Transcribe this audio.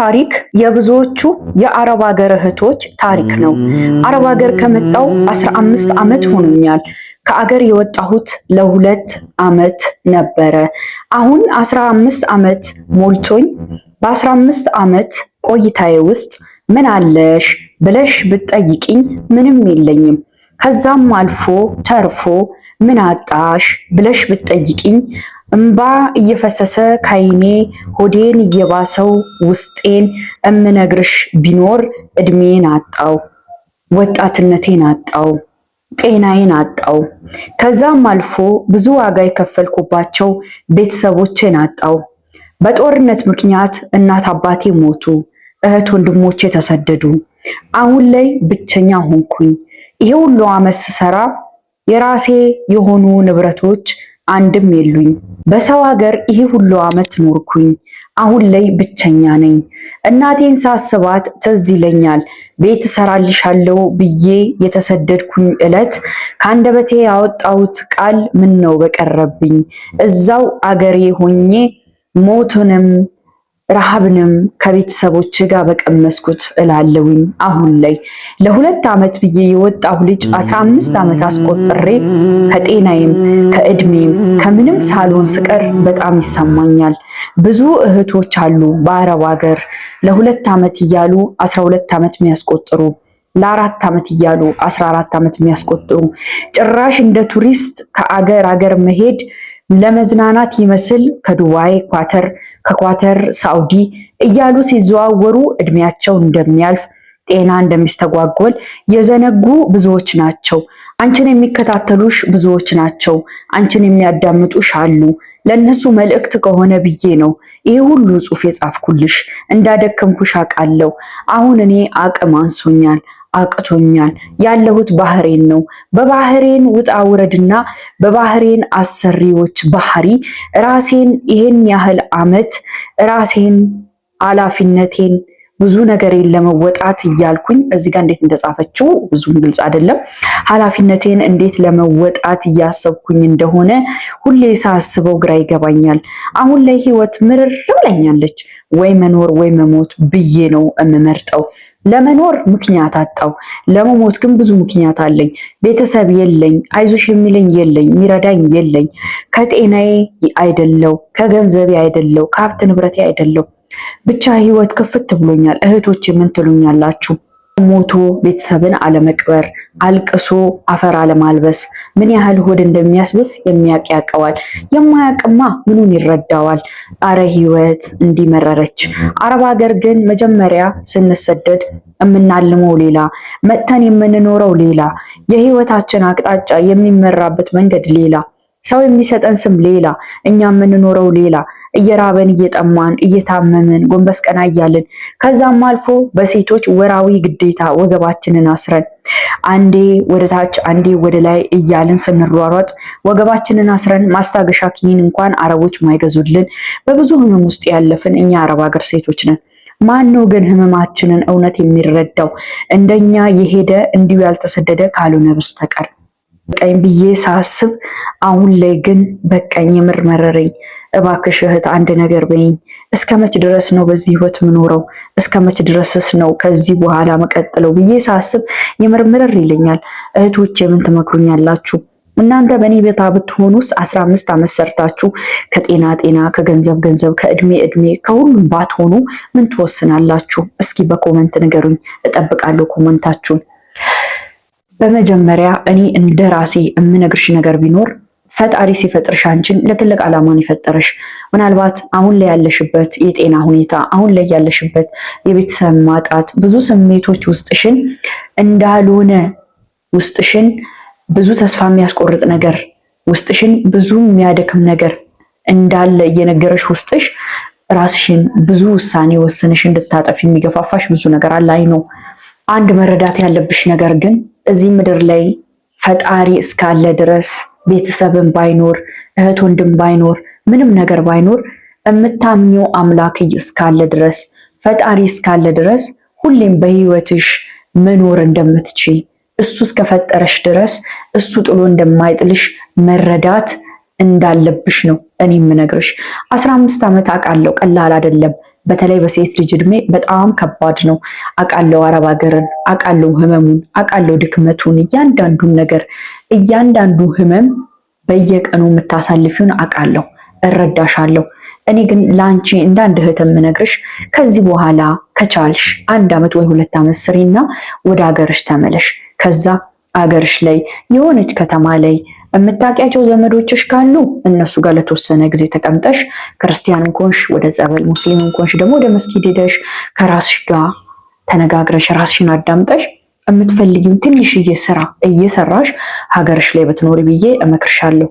ታሪክ የብዙዎቹ የአረብ ሀገር እህቶች ታሪክ ነው። አረብ ሀገር ከመጣው 15 ዓመት ሆኖኛል። ከአገር የወጣሁት ለ2 ዓመት ነበረ። አሁን 15 ዓመት ሞልቶኝ በ15 ዓመት ቆይታዬ ውስጥ ምን አለሽ ብለሽ ብትጠይቂኝ ምንም የለኝም። ከዛም አልፎ ተርፎ ምን አጣሽ ብለሽ ብትጠይቂኝ እምባ እየፈሰሰ ካይኔ ሆዴን እየባሰው ውስጤን እምነግርሽ ቢኖር እድሜን አጣው፣ ወጣትነቴን አጣው፣ ጤናዬን አጣው። ከዛም አልፎ ብዙ ዋጋ የከፈልኩባቸው ቤተሰቦቼን አጣው። በጦርነት ምክንያት እናት አባቴ ሞቱ፣ እህት ወንድሞቼ ተሰደዱ። አሁን ላይ ብቸኛ ሆንኩኝ። ይሄ ሁሉ ዓመት ስሰራ የራሴ የሆኑ ንብረቶች አንድም የሉኝ። በሰው ሀገር ይሄ ሁሉ ዓመት ኖርኩኝ። አሁን ላይ ብቸኛ ነኝ። እናቴን ሳስባት ትዝ ይለኛል። ቤት እሰራልሻለሁ ብዬ የተሰደድኩኝ ዕለት ከአንደበቴ ያወጣሁት ቃል ምን ነው በቀረብኝ። እዛው አገሬ ሆኜ ሞቱንም ረሃብንም ከቤተሰቦች ጋር በቀመስኩት እላለሁኝ። አሁን ላይ ለ2 ዓመት ብዬ የወጣሁ ልጅ 15 ዓመት አስቆጥሬ ከጤናዬም ከእድሜም ከምንም ሳልሆን ስቀር በጣም ይሰማኛል። ብዙ እህቶች አሉ በአረብ ሀገር ለ2 ዓመት እያሉ 12 ዓመት የሚያስቆጥሩ፣ ለ4 ዓመት እያሉ 14 ዓመት የሚያስቆጥሩ፣ ጭራሽ እንደ ቱሪስት ከአገር አገር መሄድ ለመዝናናት ይመስል ከዱባይ ኳተር፣ ከኳተር ሳውዲ እያሉ ሲዘዋወሩ እድሜያቸው እንደሚያልፍ ጤና እንደሚስተጓጎል የዘነጉ ብዙዎች ናቸው። አንቺን የሚከታተሉሽ ብዙዎች ናቸው። አንቺን የሚያዳምጡሽ አሉ። ለነሱ መልእክት ከሆነ ብዬ ነው ይሄ ሁሉ ጽሑፍ የጻፍኩልሽ። እንዳደከምኩሽ አውቃለሁ። አሁን እኔ አቅም አንሶኛል፣ አቅቶኛል። ያለሁት ባህሬን ነው። በባህሬን ውጣ ውረድና በባህሬን አሰሪዎች ባህሪ ራሴን ይሄን ያህል ዓመት ራሴን ኃላፊነቴን ብዙ ነገሬን ለመወጣት እያልኩኝ እዚህ ጋር እንዴት እንደጻፈችው ብዙም ግልጽ አይደለም። ኃላፊነቴን እንዴት ለመወጣት እያሰብኩኝ እንደሆነ ሁሌ ሳስበው ግራ ይገባኛል። አሁን ላይ ህይወት ምርር ብለኛለች። ወይ መኖር ወይ መሞት ብዬ ነው የምመርጠው። ለመኖር ምክንያት አጣው፣ ለመሞት ግን ብዙ ምክንያት አለኝ። ቤተሰብ የለኝ፣ አይዞሽ የሚለኝ የለኝ፣ የሚረዳኝ የለኝ። ከጤናዬ አይደለው፣ ከገንዘቤ አይደለው፣ ከሀብት ንብረቴ አይደለው። ብቻ ህይወት ክፍት ብሎኛል። እህቶች ምን ትሉኛላችሁ? ሞቶ ቤተሰብን አለመቅበር፣ አልቅሶ አፈር አለማልበስ ምን ያህል ሆድ እንደሚያስብስ የሚያውቅ ያውቀዋል። የማያውቅማ ምኑን ይረዳዋል? አረ ህይወት እንዲመረረች። አረብ ሀገር ግን መጀመሪያ ስንሰደድ የምናልመው ሌላ፣ መጥተን የምንኖረው ሌላ፣ የህይወታችን አቅጣጫ የሚመራበት መንገድ ሌላ፣ ሰው የሚሰጠን ስም ሌላ፣ እኛ የምንኖረው ሌላ። እየራበን እየጠማን እየታመምን ጎንበስ ቀና እያልን ከዛም አልፎ በሴቶች ወራዊ ግዴታ ወገባችንን አስረን አንዴ ወደ ታች አንዴ ወደ ላይ እያልን ስንሯሯጥ ወገባችንን አስረን ማስታገሻ ኪኒን እንኳን አረቦች ማይገዙልን በብዙ ህመም ውስጥ ያለፍን እኛ አረብ ሀገር ሴቶች ነን። ማን ነው ግን ህመማችንን እውነት የሚረዳው? እንደኛ የሄደ እንዲሁ ያልተሰደደ ካልሆነ በስተቀር። በቃኝ ብዬ ሳስብ አሁን ላይ ግን በቃኝ፣ የምር መረረኝ። እባክሽ እህት አንድ ነገር በይኝ። እስከ መች ድረስ ነው በዚህ ህይወት ምኖረው? እስከ መች ድረስስ ነው ከዚህ በኋላ መቀጠለው ብዬ ሳስብ የምርምርር ይለኛል። እህቶች ምን ትመክሩኛላችሁ? እናንተ በእኔ ቤታ ብትሆኑስ 15 ዓመት ሰርታችሁ ከጤና ጤና፣ ከገንዘብ ገንዘብ፣ ከእድሜ እድሜ፣ ከሁሉም ባትሆኑ ምን ትወስናላችሁ? እስኪ በኮመንት ንገሩኝ። እጠብቃለሁ ኮመንታችሁን። በመጀመሪያ እኔ እንደ ራሴ የምነግርሽ ነገር ቢኖር ፈጣሪ ሲፈጥርሽ አንቺን ለትልቅ ዓላማን የፈጠረሽ። ምናልባት አሁን ላይ ያለሽበት የጤና ሁኔታ፣ አሁን ላይ ያለሽበት የቤተሰብ ማጣት ብዙ ስሜቶች ውስጥሽን እንዳልሆነ፣ ውስጥሽን ብዙ ተስፋ የሚያስቆርጥ ነገር፣ ውስጥሽን ብዙ የሚያደክም ነገር እንዳለ እየነገረሽ ውስጥሽ ራስሽን ብዙ ውሳኔ ወስነሽ እንድታጠፊ የሚገፋፋሽ ብዙ ነገር አለ። አይ ነው። አንድ መረዳት ያለብሽ ነገር ግን እዚህ ምድር ላይ ፈጣሪ እስካለ ድረስ ቤተሰብን ባይኖር፣ እህት ወንድም ባይኖር፣ ምንም ነገር ባይኖር የምታምኚው አምላክ እስካለ ድረስ፣ ፈጣሪ እስካለ ድረስ ሁሌም በህይወትሽ መኖር እንደምትችይ፣ እሱ እስከፈጠረሽ ድረስ እሱ ጥሎ እንደማይጥልሽ መረዳት እንዳለብሽ ነው እኔ የምነግርሽ። 15 ዓመት አውቃለሁ ቀላል አይደለም። በተለይ በሴት ልጅ እድሜ በጣም ከባድ ነው። አውቃለሁ፣ አረብ ሀገርን አውቃለሁ፣ ህመሙን አውቃለሁ፣ ድክመቱን፣ እያንዳንዱን ነገር እያንዳንዱ ህመም በየቀኑ የምታሳልፊውን አውቃለሁ፣ እረዳሻለሁ። እኔ ግን ለአንቺ እንደ አንድ እህት የምነግርሽ ከዚህ በኋላ ከቻልሽ 1 ዓመት ወይ 2 ዓመት ስሪና ወደ ሀገርሽ ተመለሽ። ከዛ አገርሽ ላይ የሆነች ከተማ ላይ የምታውቂያቸው ዘመዶችሽ ካሉ እነሱ ጋር ለተወሰነ ጊዜ ተቀምጠሽ ክርስቲያን ኮንሽ ወደ ጸበል፣ ሙስሊም ኮንሽ ደግሞ ወደ መስጊድ ሄደሽ ከራስሽ ጋር ተነጋግረሽ ራስሽን አዳምጠሽ የምትፈልጊውን ትንሽዬ ስራ እየሰራሽ ሀገርሽ ላይ ብትኖሪ ብዬ እመክርሻለሁ።